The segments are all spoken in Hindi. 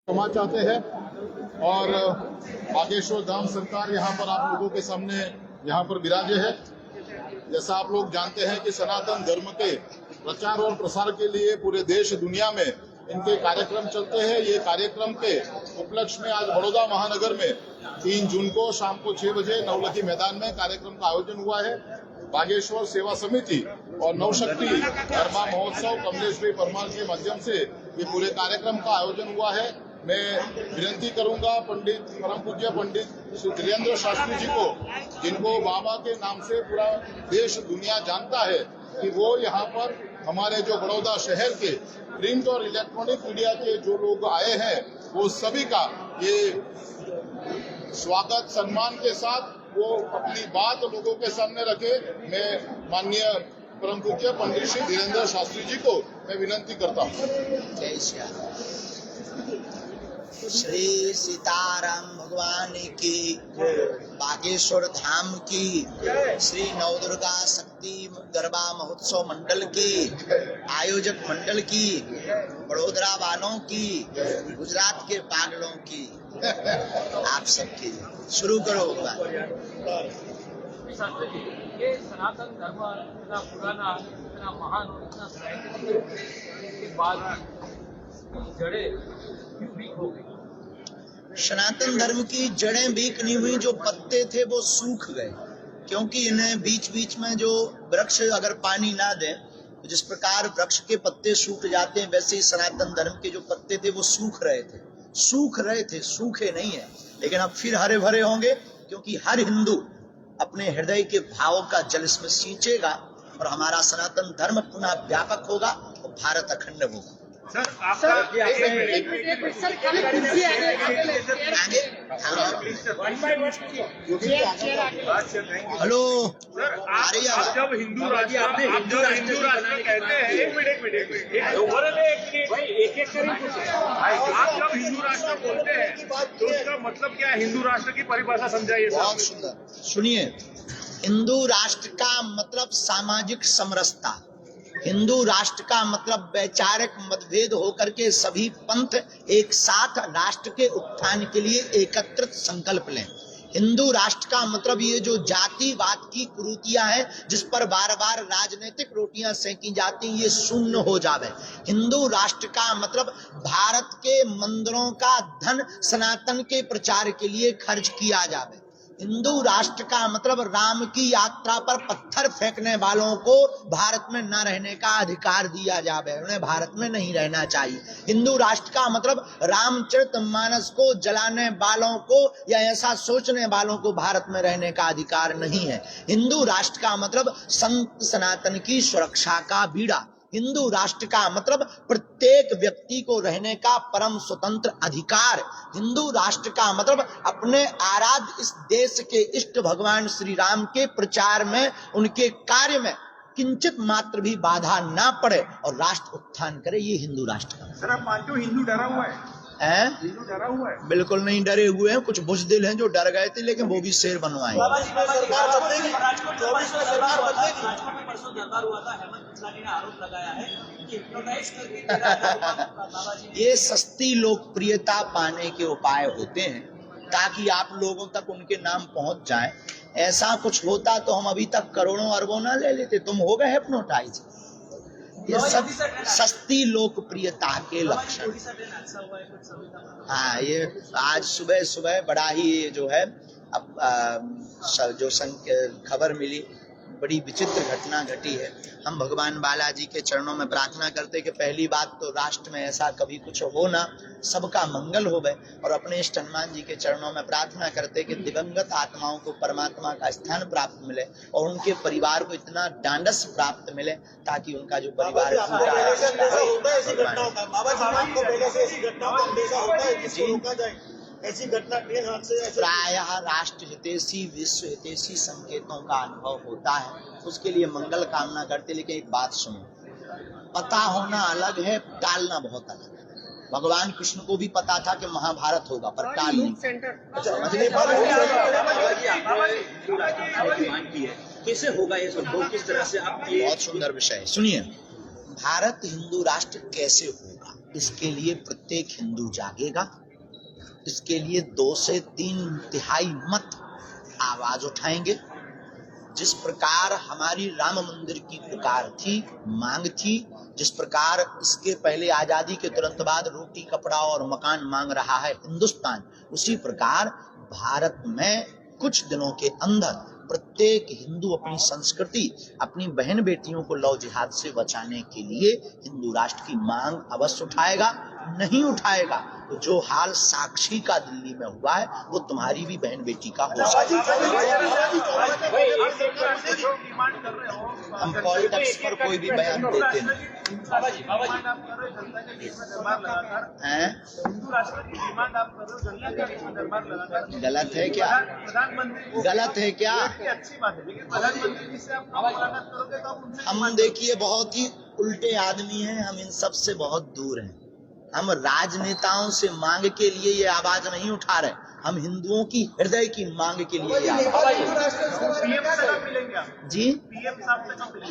क्षमा चाहते हैं और बागेश्वर धाम सरकार यहाँ पर आप लोगों के सामने यहाँ पर विराजे है। जैसा आप लोग जानते हैं कि सनातन धर्म के प्रचार और प्रसार के लिए पूरे देश दुनिया में इनके कार्यक्रम चलते हैं। ये कार्यक्रम के उपलक्ष्य में आज बड़ौदा महानगर में 3 जून को शाम को 6 बजे नवलखी मैदान में कार्यक्रम का आयोजन हुआ है। बागेश्वर सेवा समिति और नवशक्ति गरबा महोत्सव कमलेश भाई परमार के माध्यम से ये पूरे कार्यक्रम का आयोजन हुआ है। मैं विनती करूंगा परम पूज्य पंडित श्री धीरेन्द्र शास्त्री जी को, जिनको बाबा के नाम से पूरा देश दुनिया जानता है, कि वो यहाँ पर हमारे जो बड़ौदा शहर के प्रिंट और इलेक्ट्रॉनिक मीडिया के जो लोग आए हैं, वो सभी का ये स्वागत सम्मान के साथ वो अपनी बात लोगों के सामने रखे। मैं माननीय परम पूज्य पंडित श्री धीरेन्द्र शास्त्री जी को मैं विनती करता हूँ। जय श्री सीताराम भगवान की, बागेश्वर धाम की, श्री नवदुर्गा शक्ति गरबा महोत्सव मंडल की, आयोजक मंडल की, बड़ोदरा वालों की, गुजरात के पागलों की, आप सबकी। शुरू करो। ये सनातन धर्म इतना पुराना, इतना महान और इतना साइंटिफिक के बाद जड़ें क्यों वीक हो गई? सनातन धर्म की जड़ें वीक नहीं हुई, जो पत्ते थे वो सूख गए, क्योंकि इन्हें बीच बीच में जो वृक्ष अगर पानी ना दे, तो जिस प्रकार वृक्ष के पत्ते सूख जाते हैं, वैसे ही सनातन धर्म के जो पत्ते थे वो सूख रहे थे, सूखे नहीं है, लेकिन अब फिर हरे भरे होंगे, क्योंकि हर हिंदू अपने हृदय के भावों का जल इसमें सींचेगा और हमारा सनातन धर्म पुनः व्यापक होगा और भारत अखंड होगा। सर आपका हेलो सर, आप जब हिंदू राष्ट्र कहते हैं, एक मिनट आप जब हिंदू राष्ट्र बोलते हैं तो उसका मतलब क्या है? हिंदू राष्ट्र की परिभाषा समझाइए। बहुत सुंदर, सुनिए। हिंदू राष्ट्र का मतलब सामाजिक समरसता, हिंदू राष्ट्र का मतलब वैचारिक मतभेद होकर के सभी पंथ एक साथ राष्ट्र के उत्थान के लिए एकत्रित संकल्प लें। हिंदू राष्ट्र का मतलब ये जो जातिवाद की कुरीतियां हैं, जिस पर बार बार राजनीतिक रोटियां सेंकी जाती, ये शून्य हो जावे। हिंदू राष्ट्र का मतलब भारत के मंदिरों का धन सनातन के प्रचार के लिए खर्च किया जावे। हिंदू राष्ट्र का मतलब राम की यात्रा पर पत्थर फेंकने वालों को भारत में न रहने का अधिकार दिया जावे, उन्हें भारत में नहीं रहना चाहिए। हिंदू राष्ट्र का मतलब रामचरितमानस को जलाने वालों को या ऐसा सोचने वालों को भारत में रहने का अधिकार नहीं है। हिंदू राष्ट्र का मतलब संत सनातन की सुरक्षा का बीड़ा। हिंदू राष्ट्र का मतलब प्रत्येक व्यक्ति को रहने का परम स्वतंत्र अधिकार। हिंदू राष्ट्र का मतलब अपने आराध्य इस देश के इष्ट भगवान श्री राम के प्रचार में, उनके कार्य में किंचित मात्र भी बाधा ना पड़े और राष्ट्र उत्थान करे, ये हिंदू राष्ट्र का। सर, आप मानते हो हिंदू डरा हुआ है? हिंदू डरा हुआ है? बिल्कुल नहीं डरे हुए हैं। कुछ बुज़दिल हैं जो डर गए थे, लेकिन वो भी शेर बनवाए। ये सस्ती लोकप्रियता पाने के उपाय होते हैं ताकि आप लोगों तक उनके नाम पहुंच जाए। ऐसा कुछ होता तो हम अभी तक करोड़ों अरबों ना ले लेते। तुम हो गए हिप्नोटाइज। ये सब सस्ती लोकप्रियता के लक्षण। हाँ, ये आज सुबह सुबह बड़ा ही जो है जो खबर मिली, बड़ी विचित्र घटना घटी है। हम भगवान बालाजी के चरणों में प्रार्थना करते कि पहली बात तो राष्ट्र में ऐसा कभी कुछ हो ना, सबका मंगल होवे, और अपने इष्ट हनुमान जी के चरणों में प्रार्थना करते कि दिवंगत आत्माओं को परमात्मा का स्थान प्राप्त मिले और उनके परिवार को इतना डांडस प्राप्त मिले ताकि उनका जो परिवार ऐसी घटना ट्रेन हादसे प्रायः राष्ट्र हितैषी विश्व हितैषी संकेतों का अनुभव होता है, उसके लिए मंगल कामना करते। लेकिन एक बात सुनो, पता होना अलग है, टालना बहुत अलग है। भगवान कृष्ण को भी पता था कि महाभारत होगा, पर टाल नहीं। कैसे होगा ये सब? किस तरह से आप? बहुत सुंदर विषय है, सुनिए। भारत हिंदू राष्ट्र कैसे होगा? इसके लिए प्रत्येक हिंदू जागेगा। इसके लिए 2 से 3 तिहाई मत आवाज उठाएंगे। जिस प्रकार हमारी राम मंदिर की पुकार थी, मांग थी, जिस प्रकार इसके पहले आजादी के तुरंत बाद रोटी, कपड़ा और मकान मांग रहा है हिंदुस्तान, उसी प्रकार भारत में कुछ दिनों के अंदर प्रत्येक हिंदू अपनी संस्कृति, अपनी बहन बेटियों को लव जिहाद से बचाने के लिए हिंदू राष्ट्र की मांग अवश्य उठाएगा। नहीं उठाएगा तो जो हाल साक्षी का दिल्ली में हुआ है वो तुम्हारी भी बहन बेटी का हो सकता है। हम पॉलिटिक्स पर कोई भी बयान देते नहीं हैं। गलत है क्या? गलत है क्या? हम देखिए बहुत ही उल्टे आदमी हैं, हम इन सब से बहुत दूर हैं। हम राजनेताओं से मांग के लिए ये आवाज नहीं उठा रहे, हम हिंदुओं की हृदय की मांग के लिए ये जी।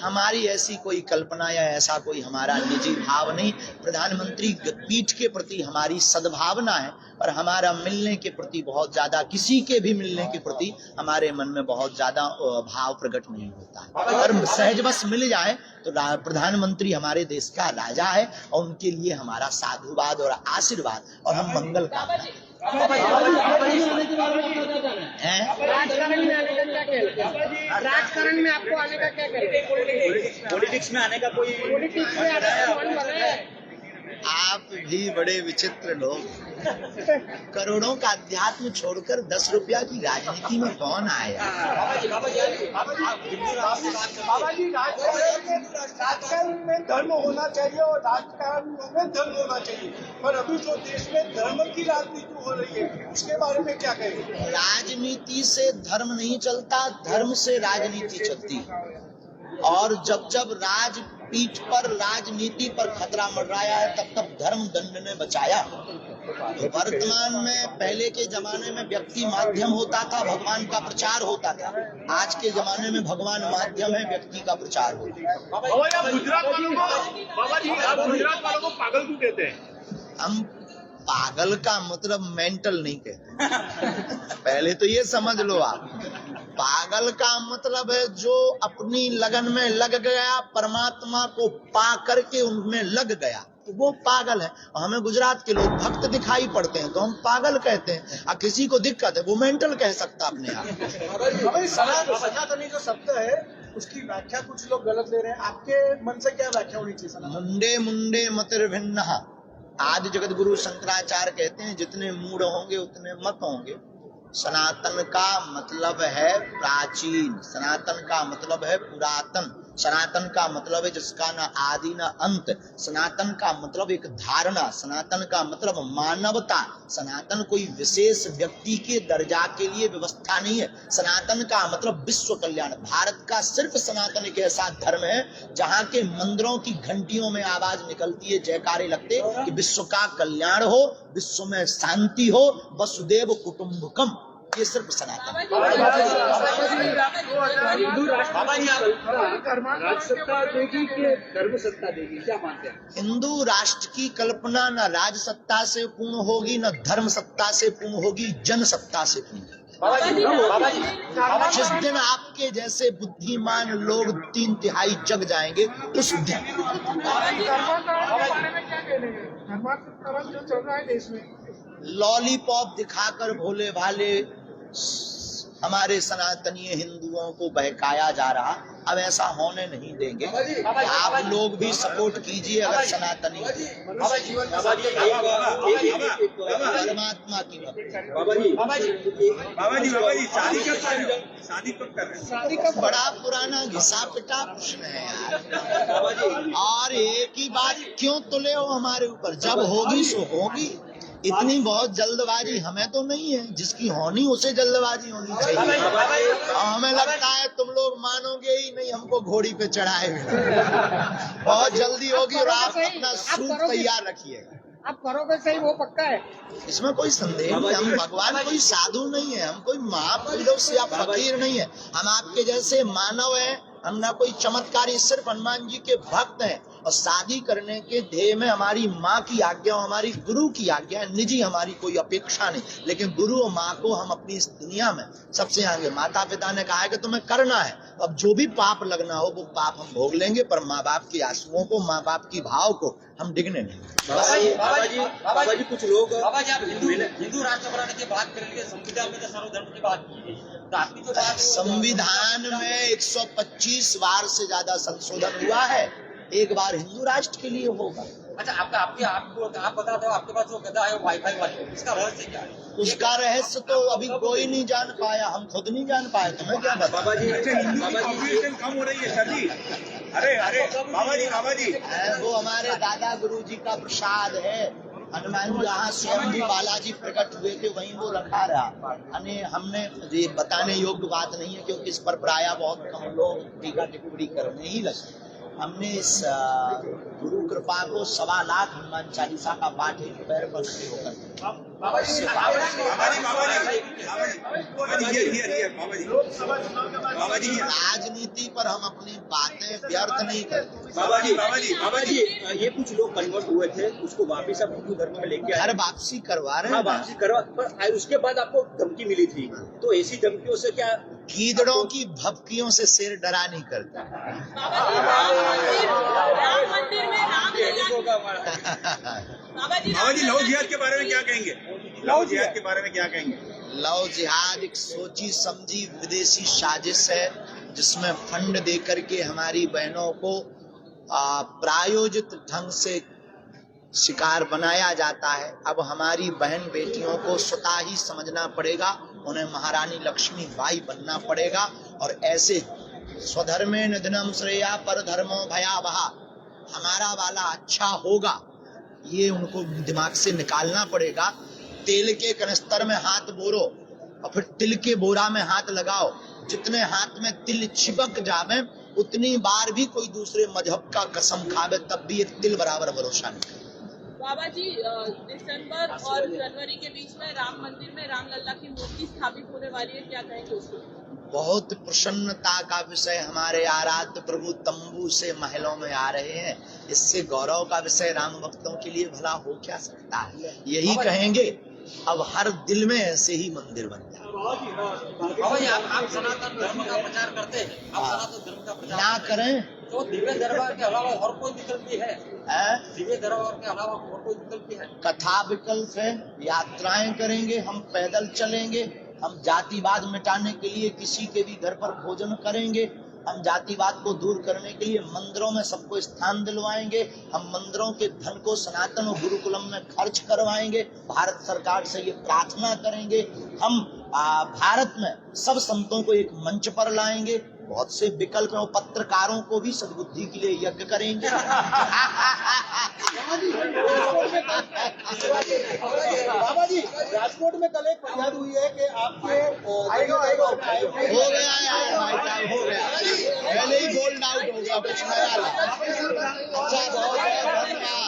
हमारी ऐसी कोई कल्पना या ऐसा कोई हमारा निजी भाव नहीं। प्रधानमंत्री पीठ के प्रति हमारी सद्भावना है और हमारा मिलने के प्रति बहुत ज्यादा, किसी के भी मिलने के प्रति हमारे मन में बहुत ज्यादा भाव प्रकट नहीं होता। अगर सहजवश मिल जाए तो प्रधानमंत्री हमारे देश का राजा है और उनके लिए हमारा साधुवाद और आशीर्वाद और हम मंगल कामना राजकारण में आपको आने का क्या कहना? पॉलिटिक्स में आने का कोई आप भी बड़े विचित्र लोग। करोड़ों का अध्यात्म छोड़कर 10 रुपया की राजनीति में कौन आया? राजकारण में धर्म होना चाहिए और राजकारण में धर्म होना चाहिए, पर अभी जो देश में धर्म की राजनीति हो रही है उसके बारे में क्या कहेंगे? राजनीति से धर्म नहीं चलता, धर्म से राजनीति चलती। और जब जब राजपीठ पर, राजनीति पर खतरा मंडराया है तब तब धर्म दंड ने बचाया। तो वर्तमान में, पहले के जमाने में व्यक्ति माध्यम होता था, भगवान का प्रचार होता था। आज के जमाने में भगवान माध्यम है, व्यक्ति का प्रचार होता है। आप गुजरात वालों को पागल क्यों कहते हैं? हम पागल का मतलब मेंटल नहीं कहते। पहले तो ये समझ लो आप, पागल का मतलब है जो अपनी लगन में लग गया, परमात्मा को पा करके उनमें लग गया, तो वो पागल है। और हमें गुजरात के लोग भक्त दिखाई पड़ते हैं तो हम पागल कहते हैं, और किसी को दिक्कत है वो मेंटल कह सकता अपने आप। सनातनी जो शब्द है उसकी व्याख्या कुछ लोग गलत ले रहे हैं, आपके मन से क्या व्याख्या होनी चाहिए? मुंडे मुंडे मतिर्भिन्न, आदि जगत गुरु शंकराचार्य कहते हैं जितने मूड होंगे उतने मत होंगे। सनातन का मतलब है प्राचीन, सनातन का मतलब है पुरातन, सनातन का मतलब है जिसका न आदि न अंत, सनातन का मतलब एक धारणा, सनातन का मतलब मानवता। सनातन कोई विशेष व्यक्ति के दर्जा के लिए व्यवस्था नहीं है। सनातन का मतलब विश्व कल्याण। भारत का सिर्फ सनातन एक ऐसा धर्म है जहाँ के मंदिरों की घंटियों में आवाज निकलती है, जयकारे लगते कि विश्व का कल्याण हो, विश्व में शांति हो, वसुदेव कुटुंबकम। ये सिर्फ सनातन। धर्म सत्ता देगी, क्या मानते हैं? हिंदू राष्ट्र की कल्पना न राज सत्ता से पूर्ण होगी, न धर्म सत्ता से पूर्ण होगी, जन सत्ता से पूर्ण। जिस दिन आपके जैसे बुद्धिमान लोग 3/3 जग जाएंगे उस दिन। धर्मांतरण जो चल रहा है देश में, लॉलीपॉप दिखाकर भोले भाले हमारे सनातनीय हिंदुओं को बहकाया जा रहा, अब ऐसा होने नहीं देंगे। आप लोग भी सपोर्ट कीजिए अगर सनातनी परमात्मा की शादी का बड़ा पुराना घिसा पिटा प्रश्न है यार। और एक ही बात क्यों तुले हो हमारे ऊपर? जब होगी सो होगी। इतनी बहुत जल्दबाजी हमें तो नहीं है, जिसकी होनी उसे जल्दबाजी होनी चाहिए। और हमें लगता है तुम लोग मानोगे ही नहीं, हमको घोड़ी पे चढ़ाए हुए। बहुत जल्दी होगी और आप अपना सूप तैयार रखिएगा। आप करोगे सही, वो पक्का है, इसमें कोई संदेह नहीं। हम भगवान कोई साधु नहीं है, हम कोई महापुरुष से आप फकीर नहीं है, हम आपके जैसे मानव हैं। हम ना कोई चमत्कारी, सिर्फ हनुमान जी के भक्त हैं। और शादी करने के ध्येय में हमारी माँ की आज्ञा और हमारी गुरु की आज्ञा है। निजी हमारी कोई अपेक्षा नहीं, लेकिन गुरु और माँ को हम अपनी इस दुनिया में सबसे आगे, माता पिता ने कहा है कि तुम्हें करना है, अब जो भी पाप लगना हो वो पाप हम भोग लेंगे, पर माँ बाप की आंसुओं को, माँ बाप की भाव को हम डिगने नहीं। बाबा जी कुछ लोग बाबा जी आप हिंदू राष्ट्र बनाने की बात कर लिए, संविधान में तो सर्वधर्म की बात की गई, तो आपकी जो बात है संविधान में 125 बार से ज्यादा संशोधन हुआ है, एक बार हिंदू राष्ट्र के लिए होगा। अच्छा आप बता दो, आपके पास जो गदा है वाईफाई वाली, इसका रहस्य क्या है? उसका रहस्य तो अभी कोई नहीं जान पाया, हम खुद नहीं जान पाए, तुम्हें क्या पता। बाबा जी कम हो रही है सर जी। अरे बाबा जी वो हमारे दादा गुरु जी का प्रसाद है। हनुमान जहाँ स्वयं भी बालाजी प्रकट हुए थे वहीं वो रखा रहा। हमने ये बताने योग्य बात नहीं है, क्योंकि इस पर प्राय बहुत कम लोग टीका टिप्पणी करने ही लगे। हमने इस गुरु कृपा को 1.25 लाख हनुमान चालीसा का पाठ एक पैर पर खड़े होकर राजनीति पर हम अपनी बातें व्यर्थ नहीं करते। बाबा जी ये कुछ लोग कन्वर्ट हुए थे, उसको वापिस आप हिंदू धर्म में लेके आए, घर वापसी करवा रहे हैं। वापसी करवा, पर उसके बाद आपको धमकी मिली थी, तो ऐसी धमकियों से क्या? गीदड़ों की भपकियों से शेर डरा नहीं करता। राम मंदिर में बाबा जी लव जिहाद के बारे में क्या कहेंगे? लव जिहाद के बारे में क्या कहेंगे? लव जिहाद एक सोची समझी विदेशी साजिश है, जिसमें फंड दे करके हमारी बहनों को प्रायोजित ढंग से शिकार बनाया जाता है। अब हमारी बहन बेटियों को स्वतः ही समझना पड़ेगा, उन्हें महारानी लक्ष्मी बाई बनना पड़ेगा, और ऐसे स्वधर्मे निधनम श्रेया पर धर्मो भयावह, हमारा वाला अच्छा होगा, ये उनको दिमाग से निकालना पड़ेगा। तेल के कनस्तर में हाथ बोरो और फिर तिल के बोरा में हाथ लगाओ, जितने हाथ में तिल चिपक जावे उतनी बार भी कोई दूसरे मजहब का कसम खावे, तब भी एक तिल बराबर भरोसा नहीं। बाबा जी दिसंबर और जनवरी के बीच में राम मंदिर में रामलला की मूर्ति स्थापित होने वाली है, क्या कहेंगे उसको? बहुत प्रसन्नता का विषय, हमारे आराध्य प्रभु तंबू से महलों में आ रहे हैं, इससे गौरव का विषय राम भक्तों के लिए भला हो क्या सकता है। यही कहेंगे अब हर दिल में ऐसे ही मंदिर बन जाए। बाबा जी आप सनातन धर्म का प्रचार करते हैं, आप सनातन धर्म का प्रचार ना करें तो दिव्य दरबार के अलावा और कोई विकल्प भी है? दिव्य दरबार के अलावा और कोई विकल्प भी है? कथा विकल्प है, यात्राएं करेंगे, हम पैदल चलेंगे, हम जातिवाद मिटाने के लिए किसी के भी घर पर भोजन करेंगे, हम जातिवाद को दूर करने के लिए मंदिरों में सबको स्थान दिलवाएंगे, हम मंदिरों के धन को सनातन और गुरुकुलम में खर्च करवाएंगे, भारत सरकार से ये प्रार्थना करेंगे, हम भारत में सब संतों को एक मंच पर लाएंगे, बहुत से विकल्प हैं, पत्रकारों को भी सद्बुद्धि के लिए यज्ञ करेंगे। बाबा जी राजकोट में कल एक फरियाद हुई है कि आपके हो गया यार भाई साहब, हो गया, पहले ही गोल्ड आउट होगा, कुछ नया ला। अच्छा बहुत धन्यवाद।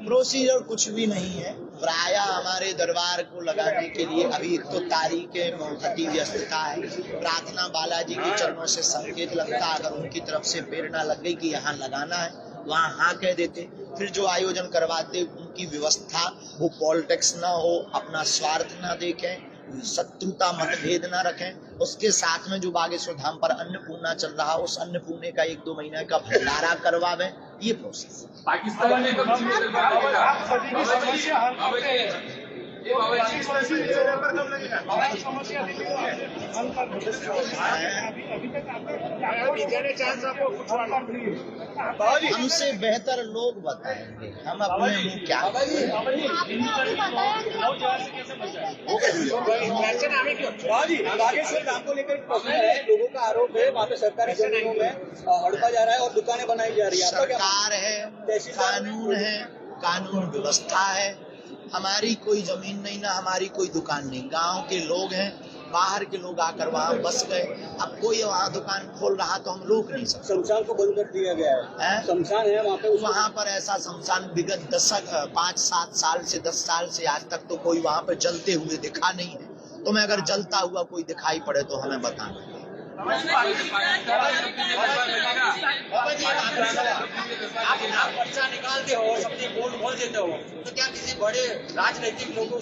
प्रोसीजर कुछ भी नहीं है, प्राय हमारे दरबार को लगाने के लिए अभी एक तो तारीख मोहती व्यस्तता है, प्रार्थना बालाजी के चरणों से संकेत लगता, अगर उनकी तरफ से प्रेरणा लग गई कि यहाँ लगाना है वहाँ हाँ कह देते, फिर जो आयोजन करवाते उनकी व्यवस्था वो पॉलिटिक्स ना हो, अपना स्वार्थ ना देखें, शत्रुता मतभेद ना रखें, उसके साथ में जो बागेश्वर धाम पर अन्नपूर्णा चल रहा उस अन्नपूर्णे का 1-2 महीने का भंडारा करवावे, ये प्रोसेस। पाकिस्तान में कब हमसे बेहतर लोग बताएंगे, हम अपने मुंह क्या। बागेश्वर धाम को लेकर प्रश्न है, लोगों का आरोप है वहाँ पे सरकारी जमीनों में हड़पा जा रहा है और दुकानें बनाई जा रही है। सरकार है, कानून है, कानून व्यवस्था है, हमारी कोई जमीन नहीं ना हमारी कोई दुकान नहीं, गांव के लोग हैं, बाहर के लोग आकर वहाँ बस गए, अब कोई वहाँ दुकान खोल रहा तो हम रोक नहीं सकते। शमशान को बंद कर दिया गया है, शमशान है वहाँ पे, वहाँ पर ऐसा शमशान विगत 5-7 साल से 10 साल से आज तक तो कोई वहाँ पर जलते हुए दिखा नहीं है, तो मैं अगर जलता हुआ कोई दिखाई पड़े तो हमें बताना। बाबा जी आप पर्चा निकालते हो, सबके वोट बोल देते हो, तो क्या किसी बड़े राजनीतिक लोगों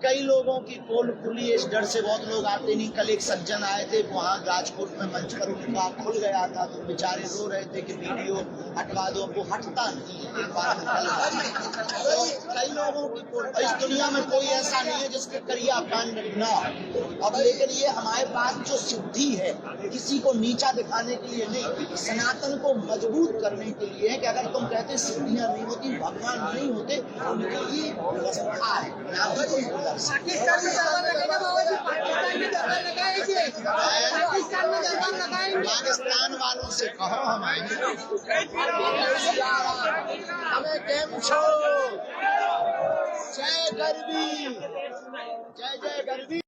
कई लोगों की पोल खुली है, इस डर से बहुत लोग आते नहीं। कल एक सज्जन आए थे वहाँ राजकोट में मंच पर, उनका खुल गया था तो बेचारे रो रहे थे कि वीडियो हटवा दो, वो हटता नहीं है। एक बार तो कई लोगों की पोल, इस दुनिया में कोई ऐसा नहीं है जिसके करिया कांड न हो। अब लेकिन ये हमारे पास जो सिद्धि है, किसी को नीचा दिखाने के लिए नहीं, सनातन को मजबूत करने के लिए है कि अगर तुम कहते सिद्धियां नहीं होती, भगवान नहीं होते, उनके लिए व्यवस्था है। पाकिस्तान में दरबार लगाएगा बाबा जी, पाकिस्तान में दरबार लगाएंगे, पाकिस्तान में दरबार लगाएंगे। पाकिस्तान वालों से कहो हम आएंगे। हमें केम छो, जय गरबी, जय जय गरबी।